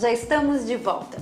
Já estamos de volta.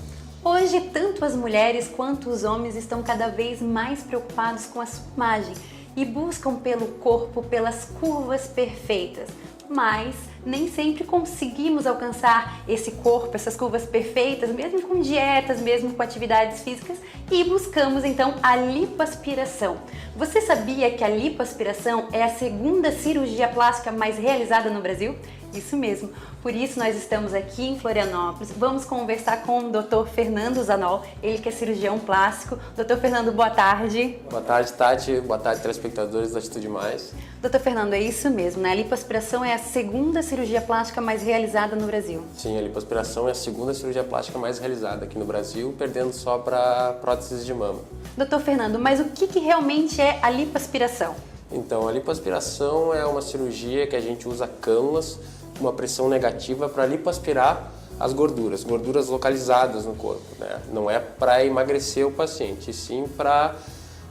Hoje, tanto as mulheres quanto os homens estão cada vez mais preocupados com a sua imagem e buscam pelo corpo, pelas curvas perfeitas. Mas nem sempre conseguimos alcançar esse corpo, essas curvas perfeitas, mesmo com dietas, mesmo com atividades físicas, e buscamos então a lipoaspiração. Você sabia que a lipoaspiração é a segunda cirurgia plástica mais realizada no Brasil? Isso mesmo, por isso nós estamos aqui em Florianópolis. Vamos conversar com o Dr. Fernando Zanol, ele que é cirurgião plástico. Dr. Fernando, boa tarde. Boa tarde, Tati. Boa tarde, telespectadores da Atitude Mais. Dr. Fernando, é isso mesmo, né? A lipoaspiração é a segunda cirurgia plástica mais realizada no Brasil. Sim, a lipoaspiração é a segunda cirurgia plástica mais realizada aqui no Brasil, perdendo só para próteses de mama. Dr. Fernando, mas o que realmente é a lipoaspiração? Então, a lipoaspiração é uma cirurgia que a gente usa cânulas, uma pressão negativa para lipoaspirar as gorduras localizadas no corpo, né? Não é para emagrecer o paciente, e sim para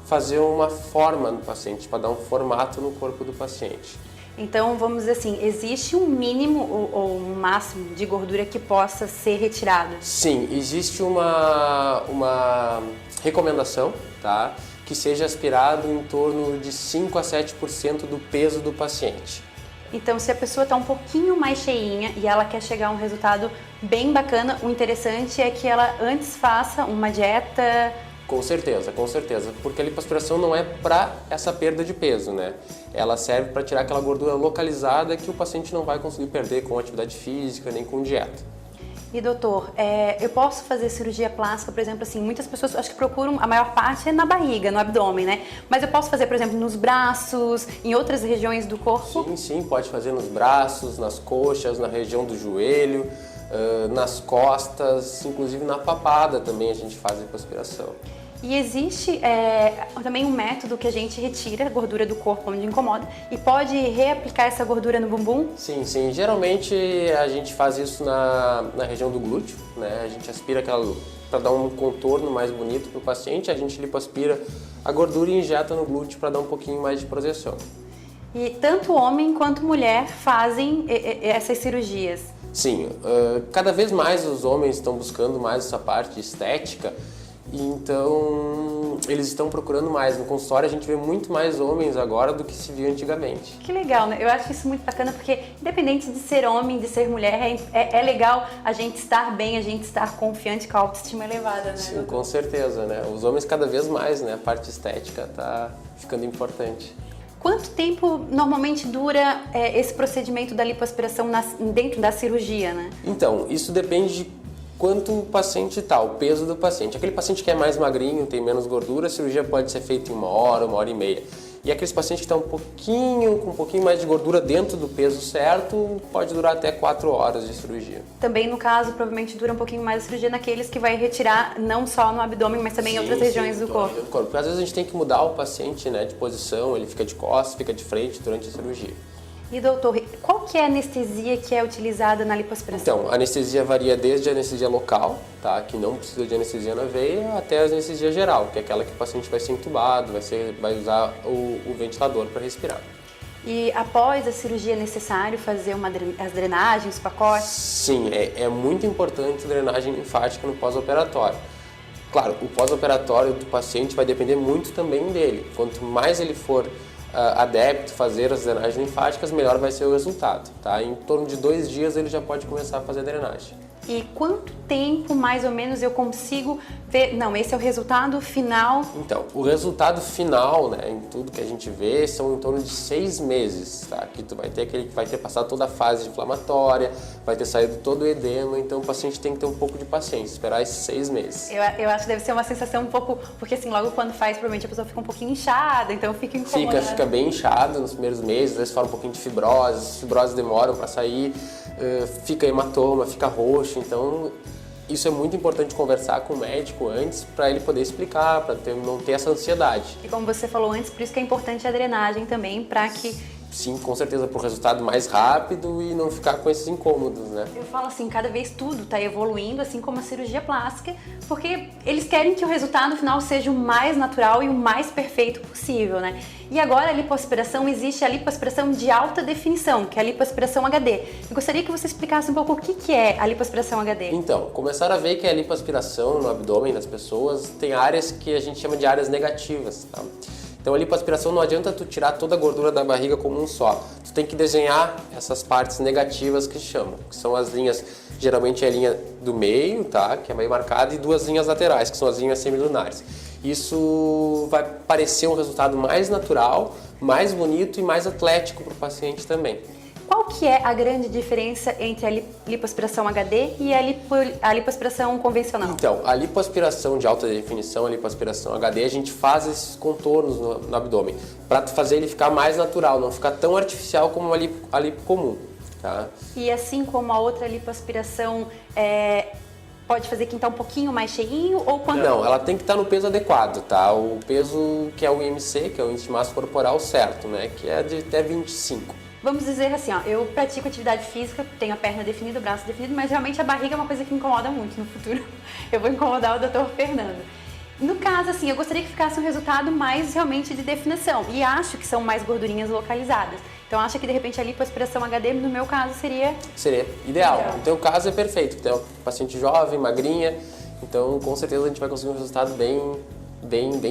fazer uma forma no paciente, para dar um formato no corpo do paciente. Então, vamos dizer assim, existe um mínimo ou um máximo de gordura que possa ser retirado? Sim, existe uma recomendação, tá? Que seja aspirado em torno de 5 a 7% do peso do paciente. Então, se a pessoa está um pouquinho mais cheinha e ela quer chegar a um resultado bem bacana, o interessante é que ela antes faça uma dieta. Com certeza, porque a lipoaspiração não é para essa perda de peso, né? Ela serve para tirar aquela gordura localizada que o paciente não vai conseguir perder com atividade física nem com dieta. E doutor, eu posso fazer cirurgia plástica, por exemplo, assim, muitas pessoas acho que procuram, a maior parte é na barriga, no abdômen, né? Mas eu posso fazer, por exemplo, nos braços, em outras regiões do corpo? Sim, pode fazer nos braços, nas coxas, na região do joelho, nas costas, inclusive na papada também a gente faz a lipoaspiração. E existe também um método que a gente retira a gordura do corpo onde incomoda e pode reaplicar essa gordura no bumbum? Sim. Geralmente a gente faz isso na região do glúteo, né? A gente aspira aquela para dar um contorno mais bonito para o paciente, a gente lipoaspira a gordura e injeta no glúteo para dar um pouquinho mais de projeção. E tanto homem quanto mulher fazem essas cirurgias? Sim, cada vez mais os homens estão buscando mais essa parte estética. Então, eles estão procurando mais. No consultório, a gente vê muito mais homens agora do que se via antigamente. Que legal, né? Eu acho isso muito bacana porque, independente de ser homem, de ser mulher, é legal a gente estar bem, a gente estar confiante com a autoestima elevada, né? Sim, com certeza, né? Os homens cada vez mais, né? A parte estética tá ficando importante. Quanto tempo normalmente dura esse procedimento da lipoaspiração dentro da cirurgia, né? Então, isso depende de quanto o paciente está, o peso do paciente. Aquele paciente que é mais magrinho, tem menos gordura, a cirurgia pode ser feita em 1 hora e meia. E aqueles pacientes que estão com um pouquinho mais de gordura dentro do peso certo, pode durar até 4 horas de cirurgia. Também, no caso, provavelmente dura um pouquinho mais a cirurgia naqueles que vai retirar não só no abdômen, mas também em outras regiões do corpo. Porque às vezes a gente tem que mudar o paciente, né, de posição, ele fica de costas, fica de frente durante a cirurgia. E doutor, qual que é a anestesia que é utilizada na lipoaspiração? Então, a anestesia varia desde a anestesia local, tá, que não precisa de anestesia na veia, até a anestesia geral, que é aquela que o paciente vai ser entubado, vai usar o ventilador para respirar. E após a cirurgia é necessário fazer as drenagens, os pacotes? Sim, é muito importante a drenagem linfática no pós-operatório. Claro, o pós-operatório do paciente vai depender muito também dele. Quanto mais ele for adepto fazer as drenagens linfáticas, melhor vai ser o resultado, tá? Em torno de 2 dias ele já pode começar a fazer a drenagem. E quanto tempo, mais ou menos, eu consigo ver? Não, esse é o resultado final? Então, o resultado final, né, em tudo que a gente vê, são em torno de 6 meses, tá? Que tu vai ter passado toda a fase inflamatória, vai ter saído todo o edema, então o paciente tem que ter um pouco de paciência, esperar esses 6 meses. Eu acho que deve ser uma sensação um pouco, porque assim, logo quando faz, provavelmente a pessoa fica um pouquinho inchada, então fica incomodada. Fica bem inchado nos primeiros meses, às vezes fala um pouquinho de fibrose, as fibroses demoram para sair, fica hematoma, fica roxo, então isso é muito importante conversar com o médico antes para ele poder explicar, para não ter essa ansiedade. E como você falou antes, por isso que é importante a drenagem também, para que sim, com certeza, para o resultado mais rápido e não ficar com esses incômodos, né? Eu falo assim, cada vez tudo está evoluindo, assim como a cirurgia plástica, porque eles querem que o resultado final seja o mais natural e o mais perfeito possível, né? E agora a lipoaspiração, existe a lipoaspiração de alta definição, que é a lipoaspiração HD. Eu gostaria que você explicasse um pouco o que é a lipoaspiração HD. Então, começaram a ver que a lipoaspiração no abdômen das pessoas tem áreas que a gente chama de áreas negativas, tá? Então a lipoaspiração não adianta tu tirar toda a gordura da barriga como um só. Tu tem que desenhar essas partes negativas que chamam, que são as linhas, geralmente é a linha do meio, tá? Que é bem marcada, e 2 linhas laterais, que são as linhas semilunares. Isso vai parecer um resultado mais natural, mais bonito e mais atlético para o paciente também. Qual que é a grande diferença entre a lipoaspiração HD e a lipoaspiração convencional? Então, a lipoaspiração de alta definição, a lipoaspiração HD, a gente faz esses contornos no abdômen, para fazer ele ficar mais natural, não ficar tão artificial como a lipo comum, tá? E assim como a outra lipoaspiração, pode fazer quem está um pouquinho mais cheinho ou quando... Não, ela tem que estar no peso adequado, tá? O peso que é o IMC, que é o índice de massa corporal certo, né? Que é de até 25. Vamos dizer assim, ó, eu pratico atividade física, tenho a perna definida, o braço definido, mas realmente a barriga é uma coisa que me incomoda muito no futuro. Eu vou incomodar o Dr. Fernando. No caso, assim, eu gostaria que ficasse um resultado mais realmente de definição e acho que são mais gordurinhas localizadas. Então acho que de repente a lipoaspiração HD, no meu caso, seria ideal. No teu caso é perfeito, porque é um paciente jovem, magrinha, então com certeza a gente vai conseguir um resultado bem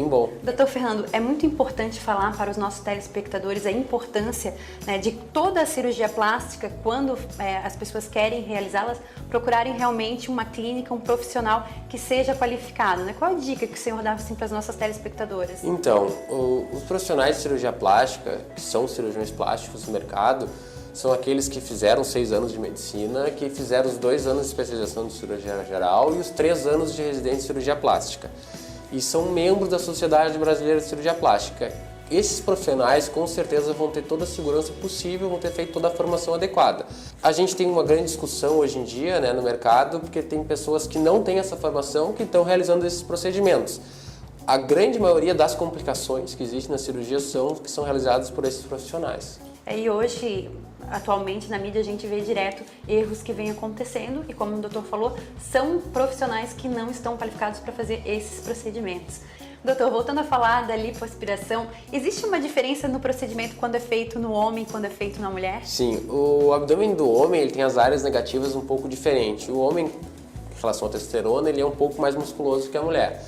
bom. Doutor Fernando, é muito importante falar para os nossos telespectadores a importância, né, de toda a cirurgia plástica, quando as pessoas querem realizá-las, procurarem realmente uma clínica, um profissional que seja qualificado, né? Qual a dica que o senhor dá assim, para as nossas telespectadoras? Então, os profissionais de cirurgia plástica, que são cirurgiões plásticos no mercado, são aqueles que fizeram 6 anos de medicina, que fizeram os 2 anos de especialização de cirurgia geral e os 3 anos de residência em cirurgia plástica. E são membros da Sociedade Brasileira de Cirurgia Plástica. Esses profissionais com certeza vão ter toda a segurança possível, vão ter feito toda a formação adequada. A gente tem uma grande discussão hoje em dia, né, no mercado, porque tem pessoas que não têm essa formação que estão realizando esses procedimentos. A grande maioria das complicações que existem na cirurgia são realizadas por esses profissionais. E hoje, atualmente, na mídia a gente vê direto erros que vêm acontecendo e, como o doutor falou, são profissionais que não estão qualificados para fazer esses procedimentos. Doutor, voltando a falar da lipoaspiração, existe uma diferença no procedimento quando é feito no homem e quando é feito na mulher? Sim, o abdômen do homem ele tem as áreas negativas um pouco diferentes. O homem, em relação à testosterona, ele é um pouco mais musculoso que a mulher.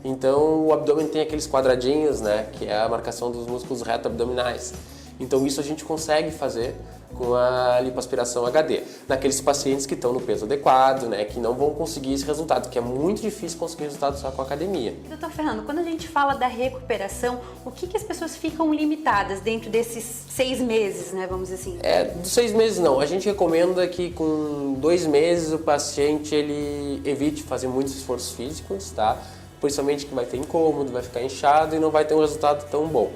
Então, o abdômen tem aqueles quadradinhos, né, que é a marcação dos músculos reto-abdominais. Então isso a gente consegue fazer com a lipoaspiração HD, naqueles pacientes que estão no peso adequado, né, que não vão conseguir esse resultado, que é muito difícil conseguir resultado só com a academia. Doutor Fernando, quando a gente fala da recuperação, o que as pessoas ficam limitadas dentro desses 6 meses, né, vamos dizer assim? Dos 6 meses não, a gente recomenda que com 2 meses o paciente ele evite fazer muitos esforços físicos, tá? Principalmente que vai ter incômodo, vai ficar inchado e não vai ter um resultado tão bom.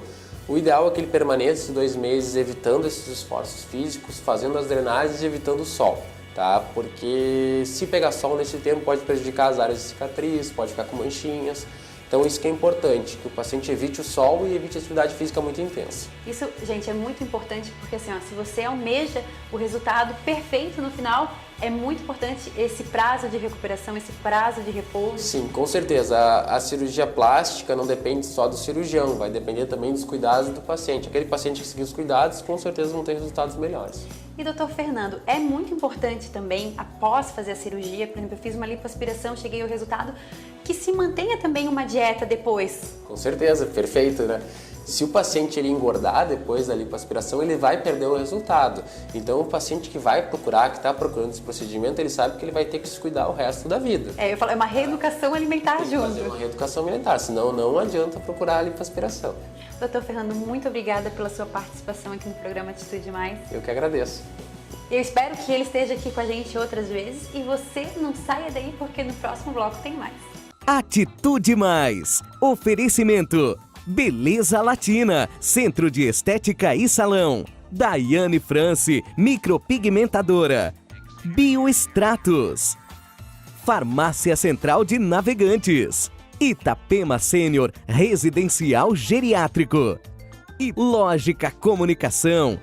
O ideal é que ele permaneça esses 2 meses evitando esses esforços físicos, fazendo as drenagens e evitando o sol, tá? Porque se pegar sol nesse tempo pode prejudicar as áreas de cicatriz, pode ficar com manchinhas. Então isso que é importante, que o paciente evite o sol e evite a atividade física muito intensa. Isso, gente, é muito importante porque assim, ó, se você almeja o resultado perfeito no final, é muito importante esse prazo de recuperação, esse prazo de repouso. Sim, com certeza. A cirurgia plástica não depende só do cirurgião, vai depender também dos cuidados do paciente. Aquele paciente que seguir os cuidados, com certeza não tem resultados melhores. E doutor Fernando, é muito importante também, após fazer a cirurgia, por exemplo, eu fiz uma lipoaspiração, cheguei ao resultado, que se mantenha também uma dieta depois. Com certeza, perfeito, né? Se o paciente ele engordar depois da lipoaspiração, ele vai perder o resultado. Então, o paciente que vai procurar, que está procurando esse procedimento, ele sabe que ele vai ter que se cuidar o resto da vida. Eu falo, é uma reeducação alimentar Tem que junto. fazer uma reeducação alimentar, senão não adianta procurar a lipoaspiração. Doutor Fernando, muito obrigada pela sua participação aqui no programa Atitude Mais. Eu que agradeço. Eu espero que ele esteja aqui com a gente outras vezes e você não saia daí porque no próximo bloco tem mais. Atitude Mais. Oferecimento. Beleza Latina, Centro de Estética e Salão. Daiane France, micropigmentadora. Bioextratos. Farmácia Central de Navegantes. Itapema Sênior, residencial geriátrico. e Lógica Comunicação.